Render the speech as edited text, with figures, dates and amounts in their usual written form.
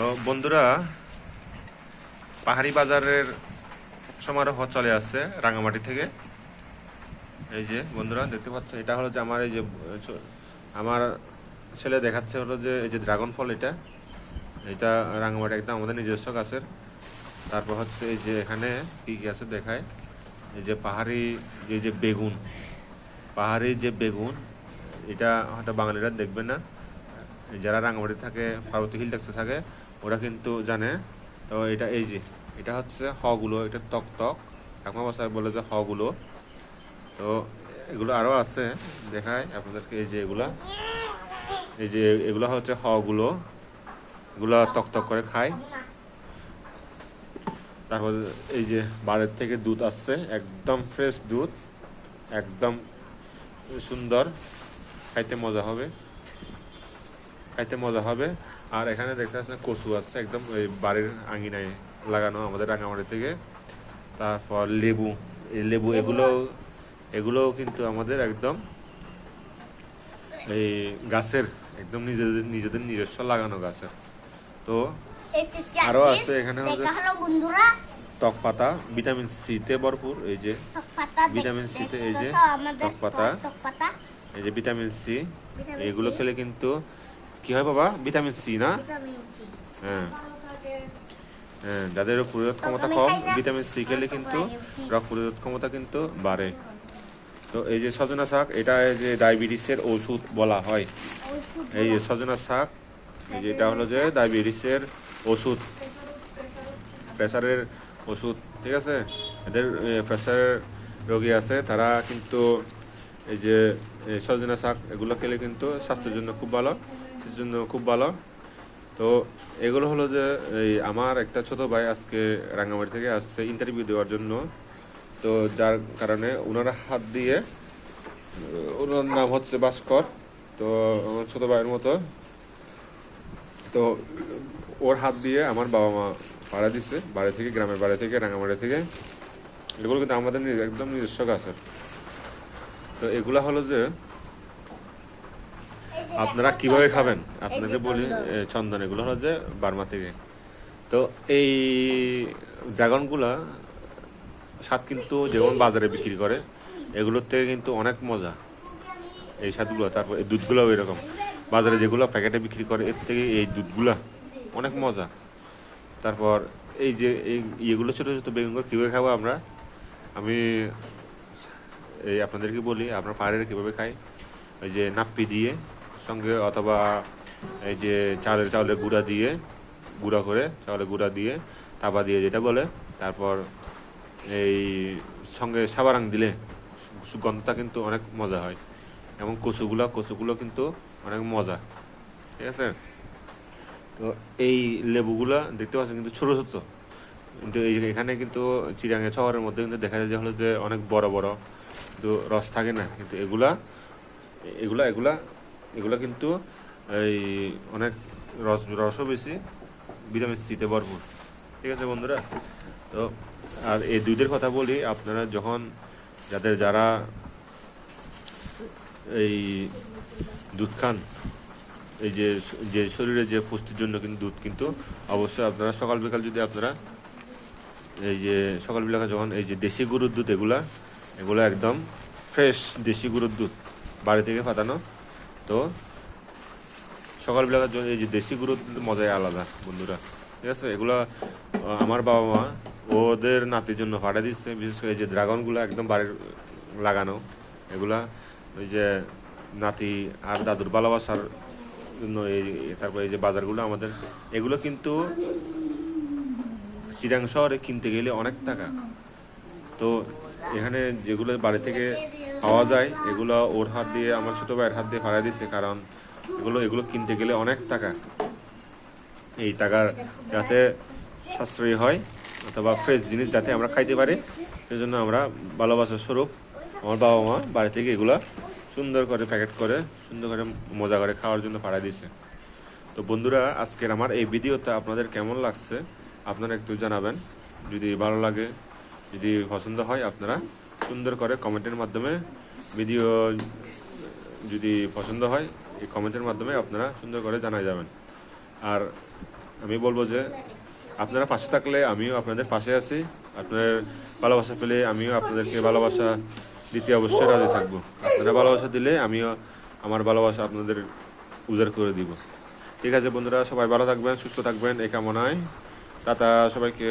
তো বন্ধুরা, পাহাড়ি বাজারের সমারোহ চলে আসছে রাঙামাটি থেকে। এই যে বন্ধুরা দেখতে পাচ্ছেন, এটা হলো যে আমার এই যে আমার ছেলে দেখাচ্ছে হলো যে এই যে ড্রাগন ফল, এটা এটা রাঙামাটি একদম আমাদের নিজস্ব গাছের। তারপর হচ্ছে এই যে এখানে কি কি আছে দেখায়, এই যে পাহাড়ি এই যে বেগুন, পাহাড়ি যে বেগুন, এটা হয়তো বাঙালিরা দেখবে না, যারা রাঙামাটি থাকে, পার্বতী হিল ট্যাক্সে থাকে, ওরা কিন্তু জানে। তো এটা এই যে এটা হচ্ছে হগুলো, এটা টক টক ঠাকুমা বাসায় বলে যে হগুলো। তো এগুলো আরও আছে, দেখায় আপনাদেরকে। এই যে এগুলা, এই যে এগুলো হচ্ছে হগুলো, এগুলো টক টক করে খায়। তারপর এই যে বাড়ির থেকে দুধ আসছে, একদম ফ্রেশ দুধ, একদম সুন্দর, খাইতে মজা হবে, খাইতে মজা হবে। আর এখানে দেখতে পাচ্ছেন কচু আছে, একদম ওই বাড়ির আঙিনায় লাগানো আমাদের রাঙামাটি থেকে। তারপর লেবু, এই লেবু এগুলো কিন্তু আমাদের একদম এই গাছের, একদম নিজেদের নিজস্ব লাগানো গাছের। তো আরো আছে এখানে টক পাতা, ভিটামিন সি তে ভরপুর। এই যে ভিটামিন সি তে, এই যে টক পাতা, এই যে ভিটামিন সি, এগুলো খেলে কিন্তু কি হয় বাবা, ভিটামিন সি না? হ্যাঁ হ্যাঁ, যাদের রোগ প্রতিরোধ ক্ষমতা কম, ভিটামিন সি খেলে কিন্তু রোগ প্রতিরোধ ক্ষমতা কিন্তু বাড়ে। তো এই যে সজনা শাক, এটা যে ডায়াবেটিসের ওষুধ বলা হয়। এই যে সজনা শাক, এই যে এটা হলো যে ডায়াবেটিসের ওষুধ, প্রেসারের ওষুধ, ঠিক আছে? এদের প্রেসারের রোগী আছে, তারা কিন্তু এই যে সজনা শাক এগুলো খেলে কিন্তু স্বাস্থ্যের জন্য খুব ভালো, স্বাস্থ্যের জন্য খুব ভালো। তো এগুলো হলো যে এই আমার একটা ছোট ভাই আজকে রাঙামাটি থেকে আসছে ইন্টারভিউ দেওয়ার জন্য। তো যার কারণে ওনারা হাত দিয়ে, ওনার নাম হচ্ছে ভাস্কর, তো আমার ছোট ভাইয়ের মতো। তো ওর হাত দিয়ে আমার বাবা মা ভাড়া দিচ্ছে, বাড়ি থেকে, গ্রামের বাড়ি থেকে, রাঙামাটি থেকে। এগুলো কিন্তু আমাদের একদম নিজস্ব গাছের। তো এগুলা হলো যে আপনারা কিভাবে খাবেন আপনাকে বলি। চন্দন, এগুলো হলো যে বার্মা থেকে। তো এই ড্রাগনগুলা স্বাদ কিন্তু যেমন বাজারে বিক্রি করে, এগুলোর থেকে কিন্তু অনেক মজা এই স্বাদগুলো। তারপর এই দুধগুলো এরকম, বাজারে যেগুলো প্যাকেটে বিক্রি করে এর থেকে এই দুধগুলা অনেক মজা। তারপর এই যে এগুলো ছোটো ছোটো বেগুনগুলো কীভাবে খাবো আমরা, আমি এই আপনাদেরকে বলি। আপনার পাহাড়ের কীভাবে খাই, ওই যে নাপ্পি দিয়ে সঙ্গে, অথবা এই যে চাউলের গুঁড়া দিয়ে, গুঁড়া করে চাউলের গুঁড়া দিয়ে, তাপা দিয়ে যেটা বলে, তারপর এই সঙ্গে সাবারাং দিলে গন্ধটা কিন্তু অনেক মজা হয়। এবং কচুগুলো কিন্তু অনেক মজা, ঠিক আছে? তো এই লেবুগুলা দেখতে পাচ্ছেন কিন্তু ছোটো ছোটো, কিন্তু এখানে কিন্তু চিড়িয়াখানা শহরের মধ্যে কিন্তু দেখা যায় যে হলো যে অনেক বড় বড়, কিন্তু রস থাকে না। কিন্তু এগুলা এগুলা এগুলা এগুলা কিন্তু এই অনেক রসও বেশি, ভিটামিন সিতে ভরপুর, ঠিক আছে বন্ধুরা? তো আর এই দুধের কথা বলি, আপনারা যখন যারা এই দুধ খান, এই যে শরীরে যে পুষ্টির জন্য কিন্তু দুধ কিন্তু অবশ্যই আপনারা সকাল বিকাল যদি আপনারা এই যে সকাল বিকাল যখন এই যে দেশি গরুর দুধ, এগুলো একদম ফ্রেশ দেশি গরুর দুধ, বাড়ি থেকে ফাটানো। তো সকাল বেলার জন্য এই যে দেশি গরুর কিন্তু মজাই আলাদা বন্ধুরা, ঠিক আছে? এগুলো আমার বাবা মা ওদের নাতির জন্য ফাটা দিচ্ছে, বিশেষ করে এই যে ড্রাগনগুলো একদম বাড়ির লাগানো, এগুলা ওই যে নাতি আর দাদুর ভালোবাসার জন্য। তারপর এই যে বাজারগুলো আমাদের, এগুলো কিন্তু চিরাং শহরে কিনতে গেলে অনেক টাকা। তো এখানে যেগুলো বাড়ি থেকে পাওয়া যায়, এগুলো ওর হাত দিয়ে, আমার ছোটো ভাইয়ের হাত দিয়ে ফাড়াই দিচ্ছে, কারণ এগুলো কিনতে গেলে অনেক টাকা। এই টাকার যাতে সাশ্রয়ী হয়, অথবা ফ্রেশ জিনিস যাতে আমরা খাইতে পারি, সেজন্য আমরা ভালোবাসার স্বরূপ আমার বাবা মা বাড়ি থেকে এগুলো সুন্দর করে প্যাকেট করে, সুন্দর করে মজা করে খাওয়ার জন্য পাঠাই দিয়েছে। তো বন্ধুরা, আজকের আমার এই ভিডিওটা আপনাদের কেমন লাগছে আপনারা একটু জানাবেন। যদি ভালো লাগে, যদি পছন্দ হয়, আপনারা সুন্দর করে কমেন্টের মাধ্যমে, ভিডিও যদি পছন্দ হয় এই কমেন্টের মাধ্যমে আপনারা সুন্দর করে জানাই যাবেন। আর আমি বলবো যে আপনারা পাশে থাকলে আমিও আপনাদের পাশে আছি, আপনাদের ভালোবাসা পেলে আমিও আপনাদেরকে ভালোবাসা দিতে অবশ্যই রাজি থাকবো। আপনারা ভালোবাসা দিলে আমিও আমার ভালোবাসা আপনাদের উজাড় করে দিব। ঠিক আছে বন্ধুরা, সবাই ভালো থাকবেন, সুস্থ থাকবেন এই কামনায়। টাটা সবাইকে।